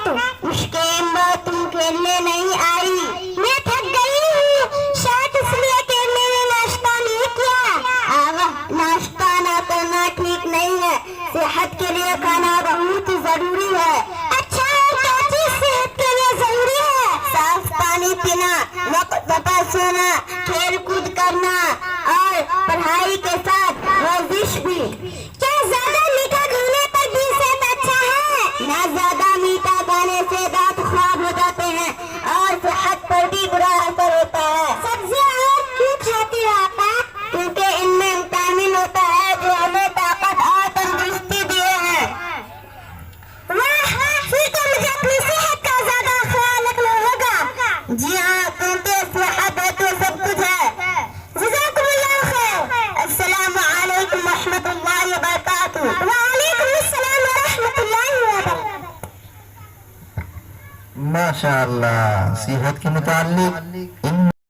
मुश्किल तुम खेलने नहीं आई, मैं थक गई हूँ, शायद इसलिए कि मैंने नाश्ता नहीं किया। नाश्ता ना करना ठीक नहीं है, सेहत के लिए खाना बहुत जरूरी है। अच्छा, क्या चीज सेहत के लिए जरूरी है? साफ पानी पीना, वक्त पर सोना, खेल कूद करना और पढ़ाई के साथ वर्जिश भी। क्या ज्यादा मीठा खाने पर भी सेहत अच्छा है? ना, ज्यादा मीठा खाने से दांत खराब हो जाते हैं और सेहत पर भी बुरा असर होता है। सब्जियां क्यों खाती हो आपा? क्योंकि इनमें विटामिन होता है जो हमें ताकत और तंदुरुस्ती दिए हैं। वाह, फिर तो मुझे अपनी सेहत का ज्यादा ख्याल रखना होगा। जी हाँ, क्योंकि सेहत है तो सब कुछ है। जज़ाकुमुल्लाह खैर। अस्सलामु अलैकुम रहमतुल्लाहि व बरकातुहू। वालेकुम अस्सलाम व रहमतुल्लाहि व बरकातुहू। माशाअल्लाह, सेहत के मुताल्लिक